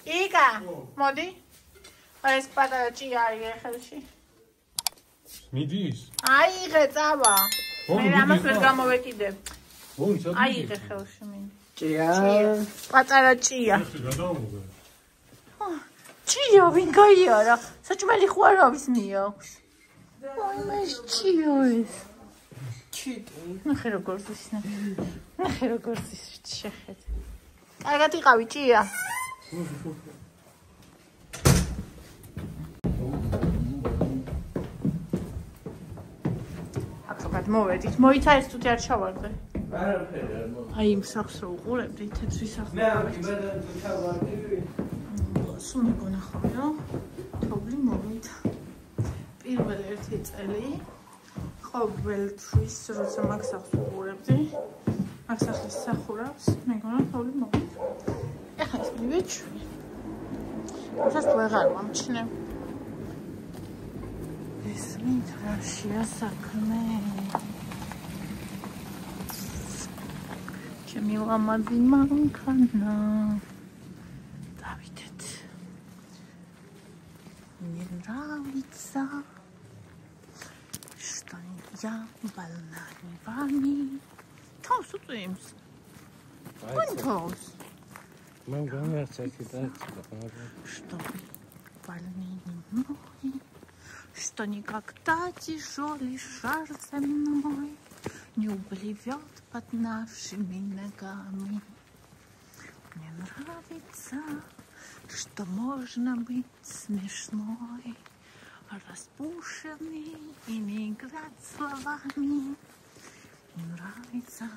იკა, მოდი. ეს პატარა ჭია არის ხელში. მიდის? აიღე, წავა. მე ამას ვერ გამოვეკიდებ. აიღე ხელში მინდა. ჭია. პატარა ჭია. გადავმოგე. ჭია ვინ გაიარა? საჭმელი ხო არ არის მიაქვს. ой, მას ჭია ეს. ჩიტი. ნახე როგორ ის ნახე როგორ ის შეხედე. კარგად იყავი ჭია. აკეთებ მოვედით. მოიცა ეს თუთი არ ჩავარდე. არაფერი არ მოვა. აი იმ სახს რო უყურებდი, თეთრი სახს. მე ამ იმედად ჩავარდი. სულ მეგონა ხოლმე რომ თოვლი მოვიდა. პირველ ერთი წელი ყოველთვის როცა მაგ სახს უყურებდი, მაგ სახის სახურავს, მეგონა თოვლი მოვიდა. ეხლა ეს მივეჩვი. ახლა ვეღარ ვამჩნე. ეს მინდა რაშია საქმე. ჩემი ლამაზი მანქანა. დავიდეთ. мне нравится, что я больна не вами. Тავს უწვიმს. ვინ თავს? მან განაცხადი და Что вы больны не мной, что никогда тяжелый шар земной не уплывет под нашими ногами. Мне нравится, что можно быть смешной, распушенный и не играть словами. Мне нравится,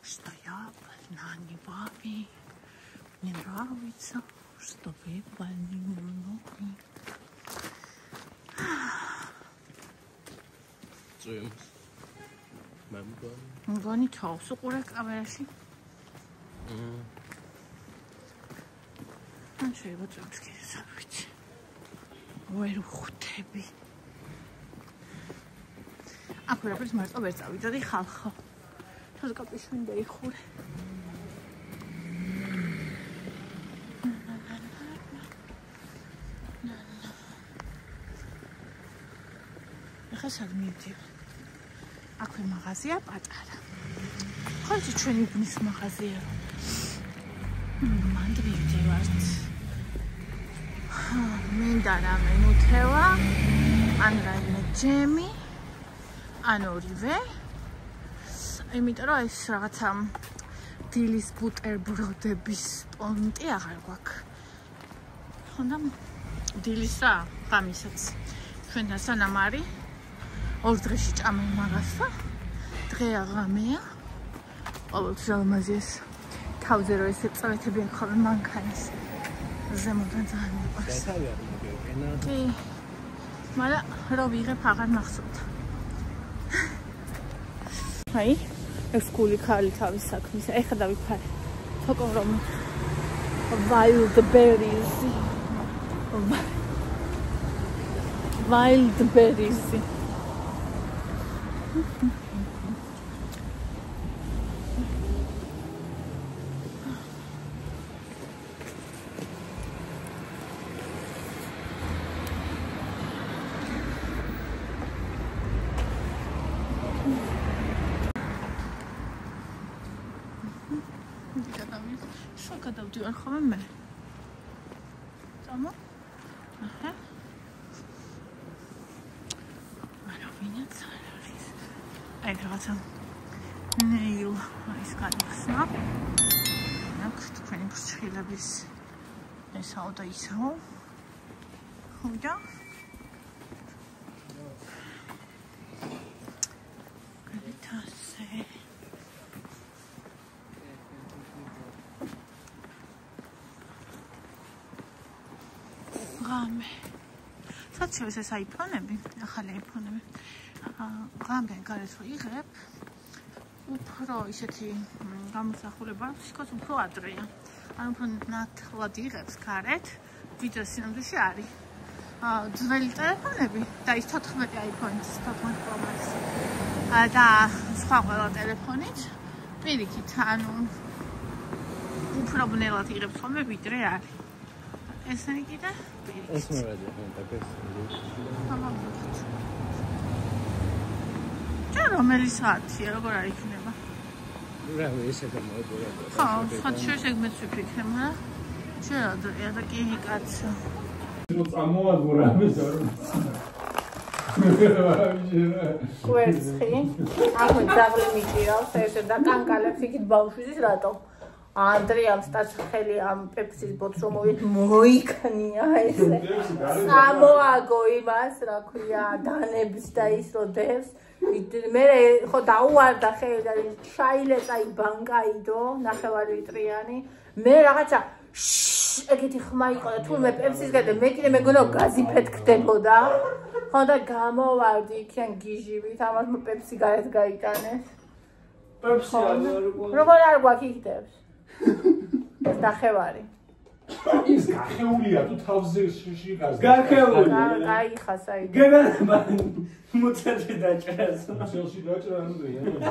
что я больна не вами. Мне нравится, что вы больны мной. წვიმს. მგონი თავს უყურე კამერაში. ან შეიძლება წვიმს კიდე საბუთი. ვერ ვხვდები. აქ ვერაფერს მარტო ვერ წავიდოდი ხალხო. თავს კაპის მინდა იხურე. ახლა სად მივდივარ? აქვე მაღაზია პატარა. ხალხი ჩვენი ბნის მაღაზია. მანდ მივდივართ. მინდა რამე ნუთელა, ან რაიმე ჯემი, ან ორივე. იმიტომ რომ ეს რაღაცა დილის ბუტერბროდების პონტი აღარ გვაქვს. ხონდა დილის რა, ღამისაც. ჩვენთან სანამ არის 2 დღეში ჭამენ მაგასა. დღეა ღამეა. ყოველთვის ალმაზიეს თავზე რო ესე წავეთებიან ხოლმე მანქანის. ზემოდან ძალიან მიყვარს. კი. მაგრამ რო ვიღებ აღარ მახსოვდა. აი, ეს კული ხალი თავის საქმისა. ეხლა დავიფარე. თოკომ რომ wild berries. Wild berries. გადავდივარ ხოლმე მე. წამო? აჰა. არა ვინაც არ არის. აი რაღაცა ნეილ ის გადახსნა. აქ თქვენი ფრჩხილების ესაო და ისაო. ხოდა? გადათასე. ღამე. საჩივეს ეს აიფონები, ახალი აიფონები. ღამე გარეთ რო იღებ, უფრო ისეთი გამოსახულება, სიკოს უფრო ადრეა. ანუ უფრო ნათლად იღებს გარეთ, ვიდრე სინამდვილეში არის. ძველი ტელეფონები და ის 14 აიფონის 14 Pro Max. და სხვა ყველა ტელეფონით პირიქით, ანუ უფრო ბნელად იღებს ხოლმე ვიდრე არის. ესენი კიდე? ეს მე ვადი დაგეს. ჩა რომელი საათია, როგორ არ იქნება? რა ესე გამოიყურა. ხო, ხოთი შეიძლება მეც ვიფიქრე, მაგრამ შეიძლება დროა და კი კაცო. ნუ წამოაგორა ამის არ კვერცხი, აქვე ძაღლი მიჭირავს, ესე და კანკალებს იქით ბავშვის რატო? ანდრიამ სტაცხელი ამ პეპსის ბოთს რომ მოიქნია ესე. წამოაგო იმას, რა ქვია, დანებს და ის რო დევს. მე ხო დაუვარდა ხელი და ჩაილეწა ის ბანკაიდო, ნახევარლიტრიანი. მე რაღაცა ეგეთი ხმა იყო და თურმე პეპსის გადე მე კიდე მეგონა გაზი ფეთქდებოდა. ხო და გამოვარდი იქიდან გიჟივით, ამას პეპსი გარეთ გაიტანეს. პეპსი როგორ არ გვაქიქდებს? ეს ნახევარი. ის გახეულია თუ თავზე შიგას. გახეული. გაიხა საიდო. გეგანება მუცელში დაჭრას. მუცელში დაჭრა ნუ და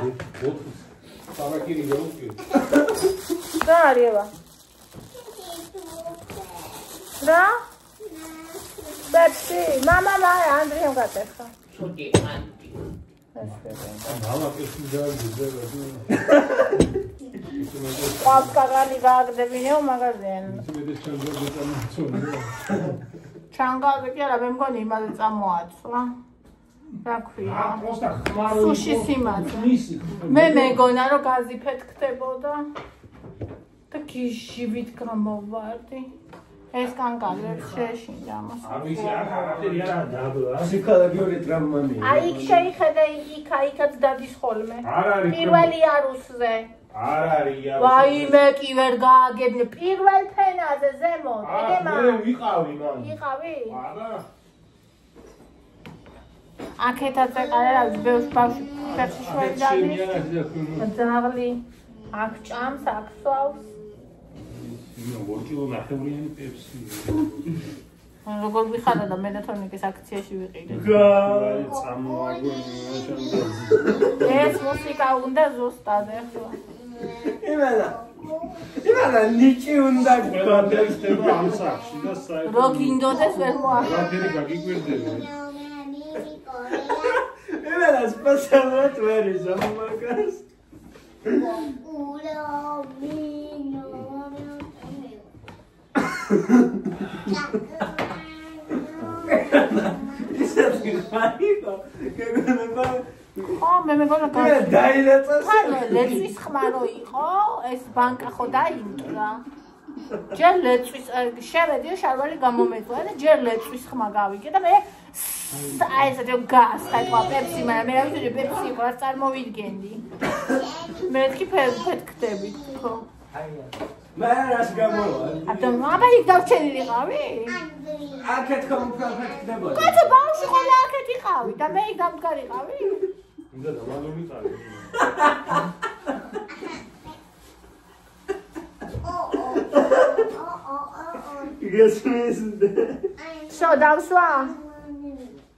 ოთხს. საბაკირი გაუკვირ. რა არიევა? რა? პეპსი, მამა ანდრიამ გატეხა. შოკი ანტი. მამა პეპსი დააგზავნა. ყავკაღალი გააგდებინეო მაგაზინ. ჩანგალზე კი არა, მე მგონი იმაზე წამოაცვა. რა ქვია? სუში სიმაძე. მე მეგონა რომ გაზი ფეთქდებოდა და გიჟივით გამოვარდი. ეს კანკალებს შეეშინდა ამას. ამის არაფერი არა დაბლა. ფსიქოლოგიური ტრამმანია. აი იქ შეიხედე იქაც დადის ხოლმე. პირველი არუსზე. არ არის იარუსი. ვაიმე კი ვერ გააგებინე პირველ ფენაზე ზემოთ. ეგემა. მე ვიყავი მან. იყავი? არა. აქეთაც ეყარა რა ბევრ ბავშვი ფერში შველი დადის. ძაღლი აქ ჭამს, აქ სვავს. ნუ 2 კილო ნახევრიანი პეპსი. როგორ ვიხარა და მენათონიკის აქციაში ვიყიდე. ეს მუსიკა უნდა ზუსტად ახლა. იმანა ნიჭი უნდა გადაიხდება ამ სახში და საერთოდ რო გინდოდეს ვერ მოახერხე. რაფერი გაგიკვირდება. იმანა სპეციალურად ვერ იზამაგას. ისეთი ხაიო გეგონება ხო მე მეგონა დაილეწეს ლეწვის ხმა რო იყო ეს ბანკა ხო დაინკრა ჯერ ლეწვის შევედი შარვალი გამომეწვა და ჯერ ლეწვის ხმა გავიგე და მე აი ესე გასხა თქვა პეპსი მაგრამ მე რა ვიცი პეპსი იყო არ წარმოვიდგენდი მე კი ფეთქდები ხო მე რას გამოვა აბა იქ დავჩენილიყავი აქეთ კომფორტებოდა კაცო ბავშვი ყველა აქეთ იყავი და მე იქ დამდგარიყავი უნდა დამალულიყავი გესმის შო დავსვა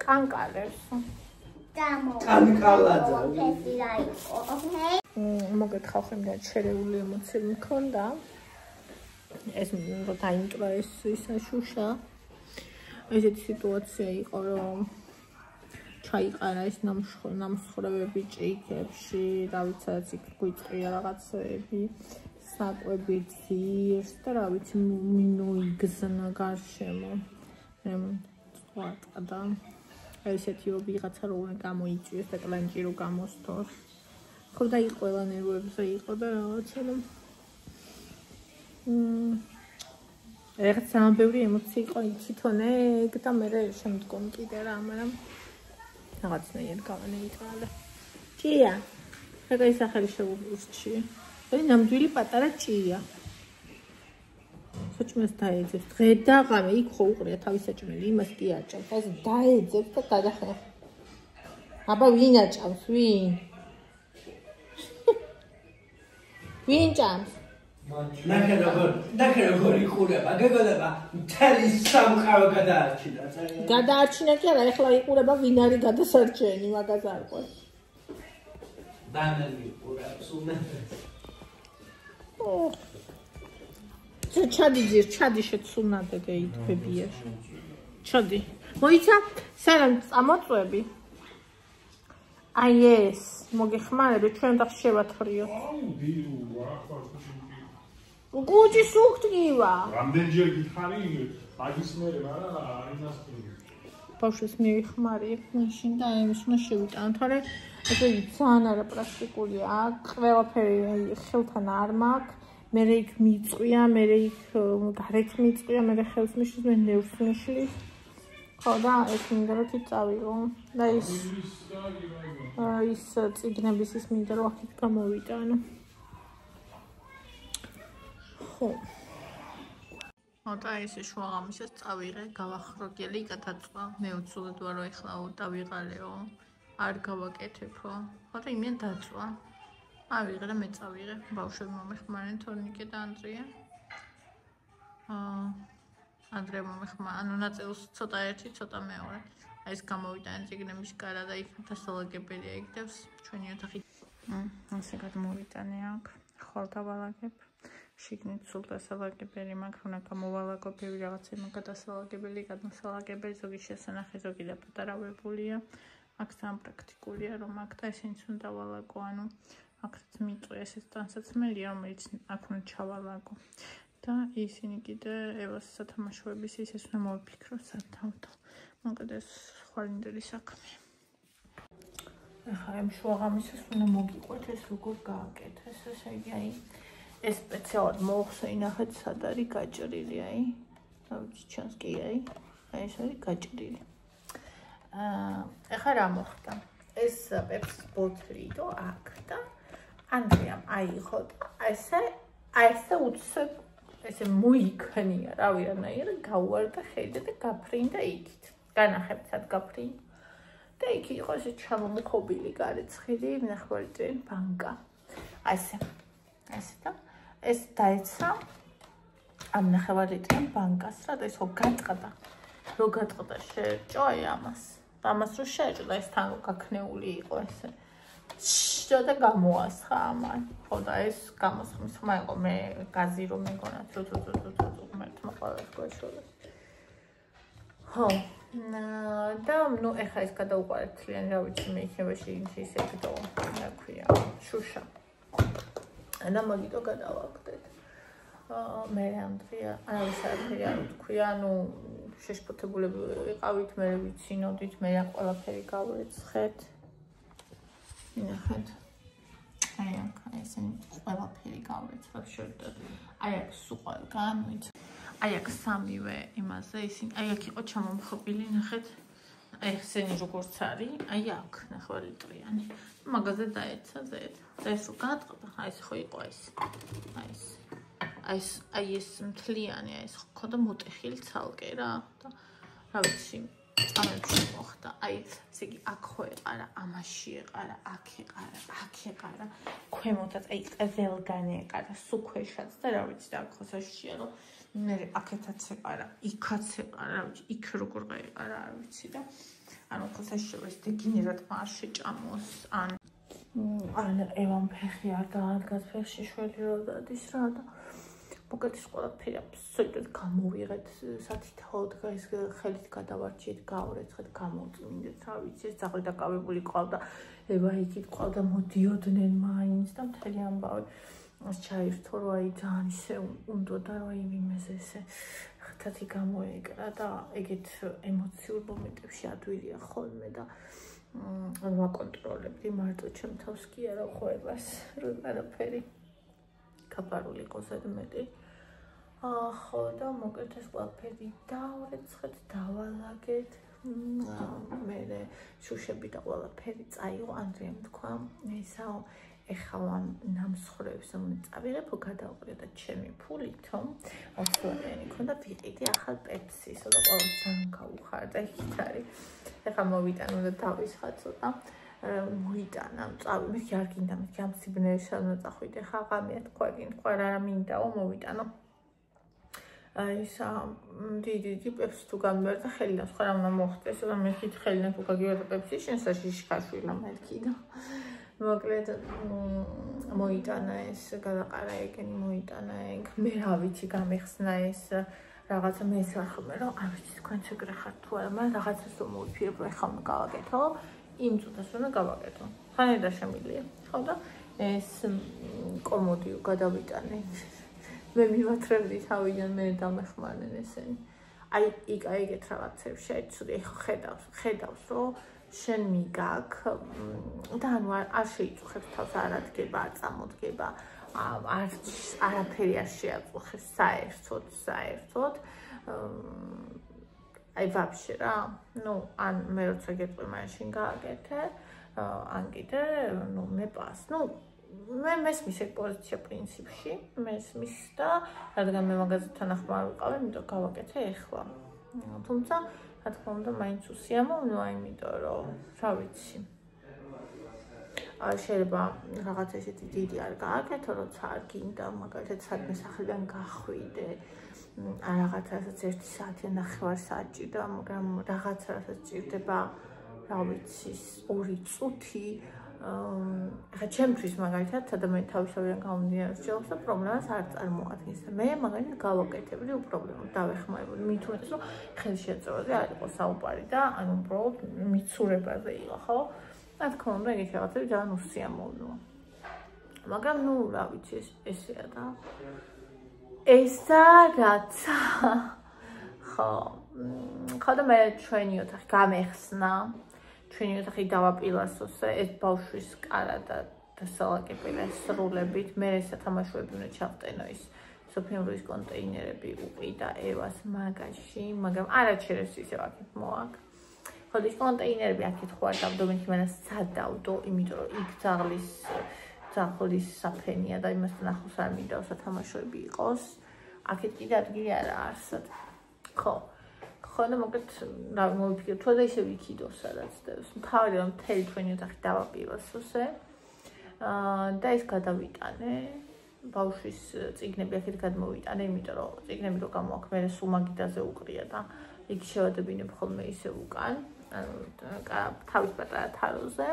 კანკალებს კანკალაძა მოგეთხოვ ხემდა შერეული ემოციები მქონდა ეს რო დაინკრა ეს შუშა ესეთი სიტუაცია იყო რომ ჩაიყარა ეს ნამსხვრევები ჭიქებში რა ვიცი სადაც იქ გვიწია რაღაცები საკვები ძირს და რა ვიცი მინოიგზნა გარშემო და ესეთი რომ ვიღაცა რო გამოიწვიეს და კლანჭი რო გამოსთოს ხო და იყყველა ნერვებზე იყო და რაღაცა ერთ სამბევრი ემოცი იყო თვითონ ეგ და მე შემდგომ კიდე რა მაგრამ რაღაცნაირად გავანეიტრალე ჭია ეგ ის ახალი შეურჩი აი ნამდვილი პატარა ჭია საჭმელს დაეძებს დღე და ღამე იქ ხო უყრია თავის საჭმელი იმას კი აჭამს ასე დაეძებს და გადახერხ აბა ვინ აჭამს ვინ ჭამს ნახე როგორ იყურება გეგონება მთელი სამყარო გადაარჩინა გადაარჩინა კი არა ეხლა იყურება ვინ არის გადასარჩენი მაგას არ ყვეს დანელი იყურებს უნდა ჩადი ძირ, ჩადი შეცუნადე ითქვებიაში. ჩადი. მოიცა, სანამ წამოწვევი. აი ეს, მოგეხმარები, ჩვენ და შევათრიოთ. კუჭი სუხტკივა. რამდენჯერ გითხარი, მაგის მერე, მაგრამ არინას პირი. ბავშვს მივიხმარებ, მაშინ და იმის უნდა შევიტანო, თორე ესე ძალიან არაპრაქტიკულია. ყველაფერი ხელთან არ მაქვს. მე იქ მიწვია, მე იქ გარეთ მიწვია, მე ხელს მიშლის, მე ნერვს მიშლის. ხო და ეს მინდა რომ იქ წავიღო. და ის წიგნების ის მინდა რომ აქ გამოვიტანო. ხო. და ესე შუაღამისას წავიღე, გავახროგელი, გადაწვა. მე უცუდად ვარ რომ ეხლა დავიღალეო. არ გავაკეთებო. ხო და იმენ დაწვა. ავიღე და მე წავიღე. ბავშვები მომეხმარენ თორნიკე და ანდრია. ანდრია მომეხმარა, ანუ ნაწილს ცოტა ერთი, ცოტა მეორე. აი ეს გამოვიტანე წიგნების კარა და იქ დასალაგებელია იქნებს ჩვენი ოთახი. ასე გადმოვიტანე აქ. ხვალ დავალაგებ. შიგნით სულ დასალაგებელი მაქვს, უნდა გამოვალაგო ბევრი რაღაცა მაგა დასალაგებელი, გადმოსალაგებელი, ზოგი შესანახი, ზოგი და პატარავებულია. აქ ძალიან პრაქტიკულია რომ აქ და ესენიც უნდა დავალაგო, ანუ აქაც მიწვია ესეც ტანსაცმელია, რომელიც აქ უნდა ჩავალაგო. და ისინი კიდე ევას სათამაშოების ისეს უნდა მოვიფიქრო სათავდო. მოკლედ ეს ხვალინდელი საქმე. ახლა ამ შუაღამისას უნდა მოგიყვეთ ეს როგორ გააკეთეს, ესე იგი აი ეს სპეციალად მოხსა ინახეთ სად არის გაჭრილი, აი. დავიცი ჩანს კი აი. აი ეს არის გაჭრილი. ახლა რა მოხდა? ეს პეპსის ბოთლი აქ და ანდრიამ აიღო და ესე უცებ ესე მოიქნია, რავი რანაირად გაუვარდა ხელი და გაფრინდა იქით. განახებთ სად გაფრინდა. და იქ იყო ესე ჩამომხობილი გარეცხილი, ნახევარწრიული ბანკა. ასე და ეს დაეცა ამ ნახევარწრიულ ბანკას, რა და ეს გატყდა. რო გატყდა შეერჭო აი ამას. ამას რო შეერჭო და ეს თან გაქნეული იყო ესე. და გამოასხა ამან. ხო და ეს გამოსხმის ხმა იყო მე გაზი რომ მეგონა თუ ღმერთმა ყველას გვეშოლა. ხო. და ნუ ეხა ეს გადაუყარეთ თლიანი, რა ვიცი მე იქნებაში ისე გდო, რა ქვია, შუშა. და მაგიტო გადავაგდეთ. მე ანდრია, არავის არაფერი არ ვთქვია, ანუ შეშფოთებულები ვიყავით, მე ვიცინოდით, მე ყველაფერი გავეცხეთ. ნახეთ. აი აქ ესენი ყველაფერი გავეცხებ შევდოთ. აი აქ სულ განვით. აი აქ სამივე იმაზე ისინი, აი აქ იყო ჩამომხობილი, ნახეთ. აი ესენი როგორც არის, აი აქ ნახევარწრიანი. მაგაზე დაეცა ზედ. და ეს რო გატყდა, აი ეს ხო იყო ეს. აი ეს მთლიანი, აი ეს ხო და მოტეხილი ცალკე რა. და რა ვიცი, ამებში მოხდა. აი ესე იგი აქ ხო ეყარა, ამაში ეყარა, აქ ეყარა, ქვემოთაც აი ყველგან ეყარა, სულ ქვეშაც და რა ვიცი და აქ ხო საშიშია რომ მე აქეთაც ეყარა, იქაც ეყარა, რა ვიცი, იქ როგორ გაეყარა, არ ვიცი და ანუ ხო საშიშია ეს დეგინერატ არ შეჭამოს, ან ევამ ფეხი არ დაადგას ფეხში შველი რო დადის რა და მოკლედ ის ყველაფერი აბსოლუტურად გამოვიღეთ სათითაოდ ეს ხელით გადავარჩიეთ, გავურეცხეთ, გამოვწმინდეთ, რა ვიცი, ეს ძაღლი დაკავებული ყავდა, ევა იქით ყავდა, მოდიოდნენ მაინც და მთელი ამბავი ჩაირთო, რომ აი ძალიან ისე უნდოდა, რომ აი იმეზე ესე ხთათი გამოეკრა და ეგეთ ემოციურ მომენტებში ადვილია ხოლმე და ვაკონტროლებდი მარტო ჩემ თავს კი არა ხოვებას, რომ არაფერი კაპარული ყოს მეტი. ხო და მოკლედ ეს ყველაფერი დავურეცხეთ, დავალაგეთ. მე შუშები და ყველაფერი წაიღო, ანდრიამ თქვა, ესაო ეხლა ნამსხვრევს წავიღებო, გადავყრიო და ჩემი ფულითო 20 ლარიანი ქონდა, ვიყიდი ახალ პეპსის და ყველა ძალიან გაუხარდა იქით არის. ეხლა მოვიტანო და დავისხა ცოტა. მოიტანა, წავი, მე არ გინდა, მე ამ სიბნელეში არ მოწახვიდე, ხა ღამეა თქვა რა მინდაო, მოვიტანო. აი დიდი პეპსი თუ გამივარდა ხელიდან, სხვა რა უნდა მოხდეს, და მე ხით ხელიდან თუ გაგივარდა პეპსი, შენ საშიშ ხაშვილა მეთქი და მოკლედ მოიტანა ეს გადაყარა ეგენი მოიტანა ეგ მე რა ვიცი გამეხსნა ეს რაღაცა მე სახმე რომ არ ვიცი თქვენც ეგრე ხართ თუ არა მაგრამ რაღაცას რომ მოვიფიქრე ახლა უნდა გავაკეთო იმ წუთას უნდა გავაკეთო ხანედა შემილია ხო და ეს კომოდი გადავიტანე მე მივათრევდი თავიდან მე დამეხმარნენ ესენი აი ეგეთ რაღაცებს შეიცვდი ეხლა ხედავს რომ შენ მიგაქ და ანუ არ შეიწუხებს თავს არ ადგება არ წამოდგება არაფერი არ შეაწუხებს საერთოდ აი ვაფშე რა ნუ ან მე როცა გეტყვი მაშინ გააკეთე ან კიდე ნუ მე პას ნუ მე მესმის ეგ პოზიცია პრინციპში მესმის და რადგან მე მაგაზე თანახმარ ვიყავ იმიტომ გავაკეთე ეხლა თუმცა რა თქმა უნდა მაინც უსიამოვნოა იმიტომ რომ რა ვიცი შეიძლება რაღაც ესეთი დიდი არ გააკეთო როცა არ გინდა მაგალითად სადმე სახლიდან გახვიდე რაღაცასაც 1 საათი ან 9 საათი ჭირდება მაგრამ რაღაცა რასაც ჭირდება რა ვიცი 2 წუთი ხა ჩემთვის მაგალითად ადამიანი თავისთავადან გამომდინარე შეძლოს და პრობლემას არ წარმოადგენს და მე მაგალითად გავაკეთებდი უპრობლემოდ დავეხმარებოდი მით უმეტეს რომ ხელშეწირვაზე არ იყო საუბარი და ანუ უბრალოდ მიცურებაზე იყო ხო რა თქმა უნდა ეგეთი რაღაცები ძალიან უსიამოვნოა მაგრამ ნუ რა ვიცი ესეა და ესა რაცა ხო და მე ჩვენი ოთახი გამეხსნა ჩვენი ოთახი დავაპირასოსე ეს ბავშვის კარა და დასალაგებელი სრულებით მე სათამაშოები უნდა ჩავტენო ის სოფიუმრის კონტეინერები უყიდა ევას მაგაში მაგრამ არაჩერეს ისევ აქეთ მოაკ ხო ის კონტეინერები აქეთ ხო არ დავდო მე სადავდო იმიტომ რომ იქ ძაღლის საფენია და იმასთან ახლოს არ მინდა სათამაშოები იყოს აქეთ კიდე ადგილი არა არსად ხო და მოკლედ რა მოვიფიქრე თუ და ისე ვიქიდო სადაც და მთავარი რომ მთელი ჩვენი ოთახი დავაპიროსე და ეს გადავიტანე ბავშვის წიგნები აქეთ გადმოვიტანე იმიტომ რომ წიგნები რო გამოაქვს მე სულ მაგიდაზე უყრია და იქ შევადებინებ ხოლმე ისე უკან ანუ თავის პატარა თაროზე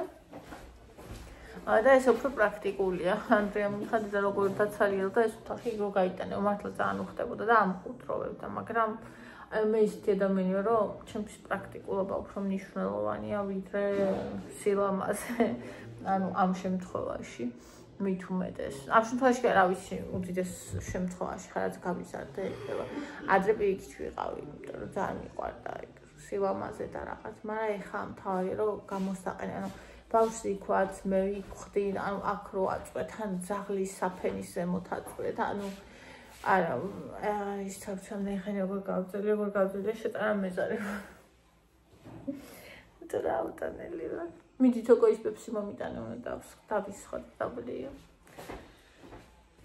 და ეს უფრო პრაქტიკულია ანდრეამ ხადი და როგორ დაცალიერო და ეს ოთახი რო გაიტანე მართლა ძალიან უხდებოდა და ამხუთროვებდა მაგრამ მე ისეთი ადამიანია რომ ჩემთვის პრაქტიკულობა უფრო მნიშვნელოვანია ვიდრე სილამაზე ანუ ამ შემთხვევაში მით უმეტეს ამ შემთხვევაში რა ვიცი უდიდეს შემთხვევაში ხარაც გავიზარდე ეხლა ადრე პირიქით ვიყავი იმიტომ რომ ძალიან მიყვარდა სილამაზე და რაღაც მაგრამ ეხლა მთავარია რომ გამოსაყენე ანუ ბავშვი იქაც მე ვიხვდი ანუ აქ რო აწყვეთ ან ძაღლის საფენის ზემოთ აწყვეთ ანუ არა ის თავთან ნახე როგორ გავწელე შეტარა მეზარე და რა უტანელი რა მიდი თოკო ის პეპსი მომიტანე უნდა დავისხოთ დაბლიო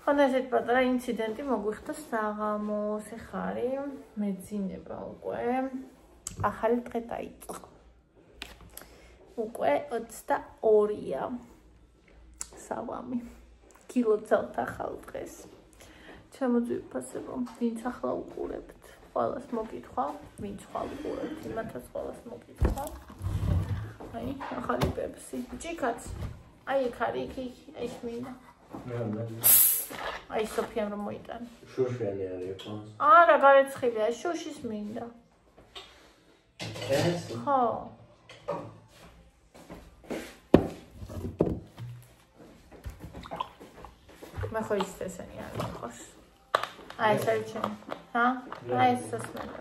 ხოდა ეს პატარა ინციდენტი მოგვიხდა საღამოს ეხარი მეძინება უკვე ახალი დღე დაიწყო უკვე 22-ია სავამი კილო წელთ ახალ დღეს შემოძვიფასებო ვინც ახლა უყურებთ ყველას მოგითხვა ვინც ხვალ უყურებთ იმათაც ყველას მოგითხვა აი ახალი პეპსი ჭიქაც აი იქ არის იქ ეს მინდა აი სოფიამ რომ მოიტანე შუშელი არის ხო არა გარეცხილია შუშის მინდა ეს ხო მე ხო ის ესენი არ მიყავს აი საერთოდ ჰა აი სასმელი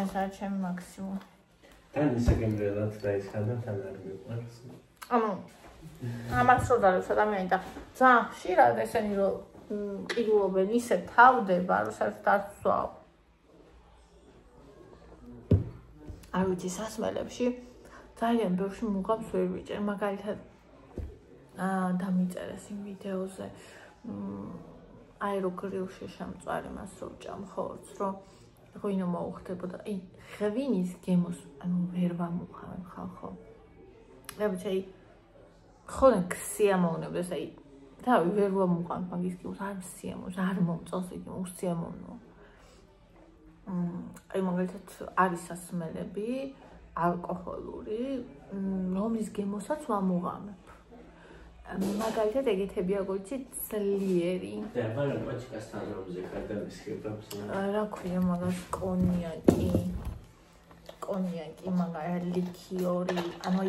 ეს საერთოდ მაქსიმუმ თან ისე გემრიელად და ის ხანდან არ მიყვარს ანუ ამას რო დაიწყო ადამიანი და ძალიან ხშირად ესენი რომ ყიდულობენ ისე თავდება რომ საერთოდ არ ვსვავ არ ვიცი სასმელებში ძალიან ბევრში მუღამს ვერ ვიჭერ მაგალითად დამიწერეს იმ ვიდეოზე აეროგრილში შემწვარი მას რო ვჭამ ხორცს რომ ღვინო მოუხდებოდა აი ღვინის გემოს ანუ ვერ ვამუხავენ ხალხო აბა ხოლმე ქსიამოვნებს აი თავი ვერ ვამუყავ მაგის გემოს არ სიამოვნებს არ მომწონს იგი უსიამოვნოა აი მაგალითად არის სასმელები ალკოჰოლური, რომლის გემოსაც ვამუღამებ. მაგალითად ეგეთები აგოიცი ძლიერი. და მაგრამ პაჩკასთან რომზე გადავისხებდებს. რა ქვია მაგას კონიაკი, მაგალითად ლიქიორი, ანუ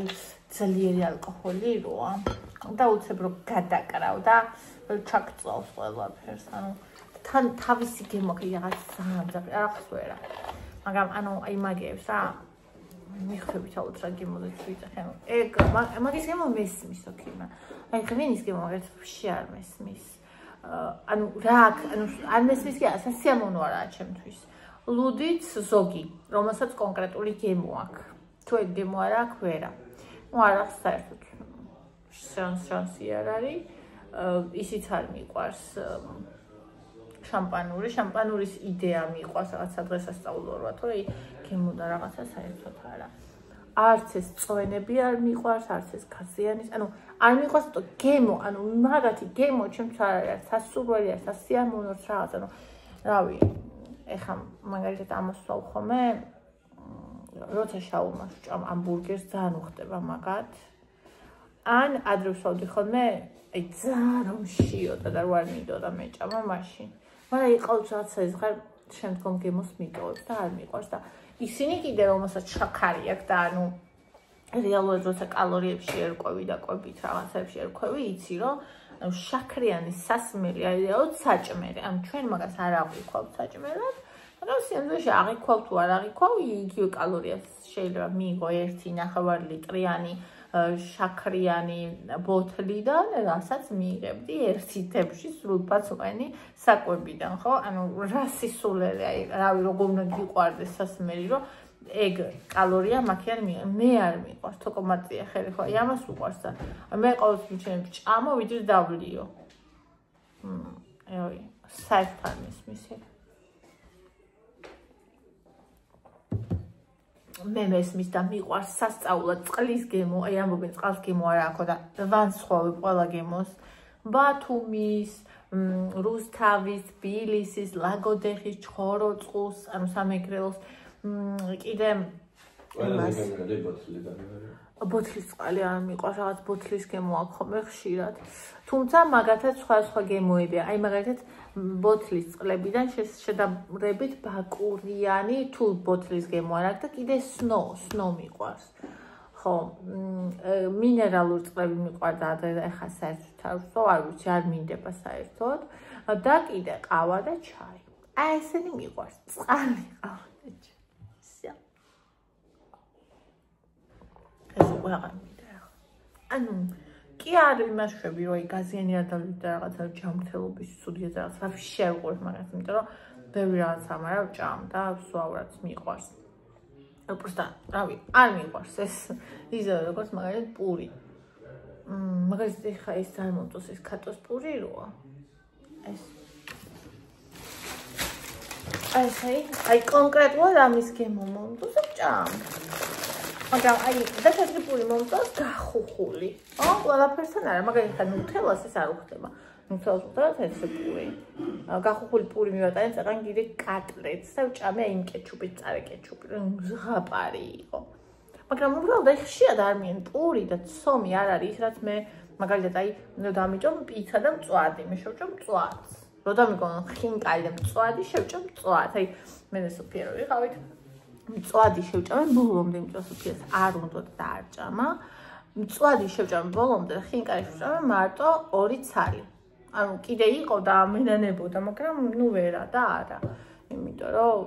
ძლიერი ალკოჰოლი როა. და უცებ რომ გადაკრავ და ჩაკწავს ყველაფერს, ანუ თან თავისი გემო კი რაღაც ზამძაფი რაღაც ვერა. მაგრამ ანუ აი მაგებს რა მიხვდებით ალბათ რა გემოდაც ვიწახე. ეგ მაგის გემო მესმის ოქიმა. აი ღვინის გემო მაგაც ვში არ მესმის. ანუ რა ანუ არ მესმის კი სასიამოვნო არაა ჩემთვის. ლუდიც ზოგი, რომელსაც კონკრეტული გემო აქვს. თუ ეგ გემო არ აქვს ვერა. ნუ არ აქვს საერთოდ. შანსი არ არის. ისიც არ მიყვარს შამპანურის იდეა მიყვარს რაღაცა დღესასწაულოა, თორე გემო და რაღაცა საერთოდ არა. არც ეს წვენები არ მიყვარს, არც ეს გაზიანის, ანუ არ მიყვარს გემო, ანუ მაგათი გემო ჩემთვის არ არის სასურველი, სასიამოვნო რაღაც, ანუ რავი, ეხლა მაგალითად ამას ვსვავ ხოლმე, როცა შაურმას ვჭამ ამბურგერს ძალიან უხდება მაგათ. ან ადრე ვსვავდი ხოლმე, აი ძალიან რომ შიოდა და არ მიდოდა მეჭამა მაშინ. მაგრამ იყავს რაღაცა ეს ხარ შემდგომ გემოს მიტოვებს და არ მიყვარს და ისინი კიდე რომელსაც შაქარი აქვს და ანუ რეალურად როცა კალორიებში ერკვევი და კვებით რაღაცებში ერკვევი, იცი რომ შაქრიანი სასმელი არის რეალურად საჭმელი. ანუ ჩვენ მაგას არ აღვიქვავთ საჭმელად, მაგრამ სიამოვნებაში აღიქვავ თუ არ აღიქვავ, იგივე კალორიას შეიძლება მიიღო 1.5 ლიტრიანი შაქრიანი ბოთლიდან, რასაც მიიღებდი 1 თებში სრულფასოვანი საკვებიდან, ხო? ანუ რა სისულელე, აი, რავი, როგორ უნდა გიყვარდეს სასმელი, რომ ეგ კალორია მაქიან მე არ მიყვარს, თოკომატია ხელი, ხო? აი, ამას უყვარს და მე ყოველთვის ჩემ ჭამო, ვიდრე დავლიო. აი, საერთოდ არ მისმის ეგ. მე მესმის და მიყვარს სასწაულად წყლის გემო, აი ამბობენ წყლის გემო არა აქვს და ვანსხვავებ ყველა გემოს. ბათუმის, რუსთავის, თბილისის, ლაგოდეხის, ჩხოროწყუს, ანუ სამეგრელოს, კიდე ბოთლის წყალი არ მიყვარს, რაღაც ბოთლის გემო აქვს ხოლმე ხშირად. თუმცა მაგათაც სხვა გემოებია. აი მაგალითად ბოთლის წყლებიდან შედარებით ბაკურიანი თუ ბოთლის გემო არ აქვს და კიდე სნო მიყვარს. ხო, მინერალური წყლები მიყვარდა და ეხა საერთოდ არ ვიცი, არ მინდება საერთოდ და კიდე ყავა და ჩაი. აი ესენი მიყვარს, წყალი ყავა და ჩაი. ეს უკვე აღარ მინდა. ანუ კი არ იმაშვები, რომ აი გაზიანი არ დავიდე და რაღაცა ჯანმრთელობის ცუდია და რაღაცა შევყურებ მაგას, იმიტომ რომ ბევრი რაღაცა მაგრამ ვჭამ და ვსვავ რაც მიყვარს. просто, რავი, არ მიყვარს ეს იზოლე როგორც მაგალითად პური. მაგალითად ხა ეს არ მომწონს ეს კატოს პური როა. ეს აი კონკრეტულად ამის გემო მომწონს ვჭამ. მაგრამ აი და თეთრი პური მომწონს გახუხული. ყველაფერსთან არა, მაგალითად ნუთელას ეს არ უხდება. ნუთელას უხდება თეთრი პური. გახუხული პური მივატანე წაყან კიდე კატლეტს და ვჭამე იმ კეჩუპით, წარე კეჩუპი, რომ ზღაპარი იყო. მაგრამ უბრალოდ აი ხშირად არ მიან პური და ცომი არ არის ის რაც მე მაგალითად აი დამიჭომ პიცა და მწვადი, მე შევჭამ მწვადს. რო დამიგონო ხინკალი და მწვადი შევჭამ მწვადს. აი მე და სოფია რო ვიყავით მწვადი შევჭამე ბოლომდე, იმიტომ სოფიას არ უნდა და არ ჭამა. მწვადი შევჭამე ბოლომდე და ხინკალი შევჭამე მარტო 2 ცალი. ანუ კიდე იყო და მენანებოდა, მაგრამ ნუ ვერა და არა. იმიტომ რომ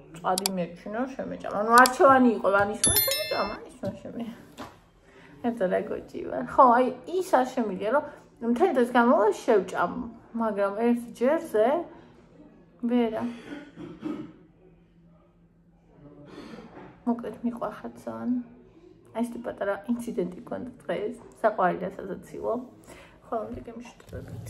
მწვადი მერჩინო შემეჭამა. ანუ არჩევანი იყო, ანის რომ შემეჭამა, ის რომ შემე. ეცოდა გოჭი ვარ. ხო, აი ის არ შემიძლია, რომ მთელი დღის განმავლობაში შევჭამ, მაგრამ ერთ ჯერზე ვერა. მოკლედ მიყვარხარ ძალიან. აი ეს პატარა ინციდენტი გქონდა დღეს, საყვარელი და საზაცილო. ხოლმე გემშვიდობით.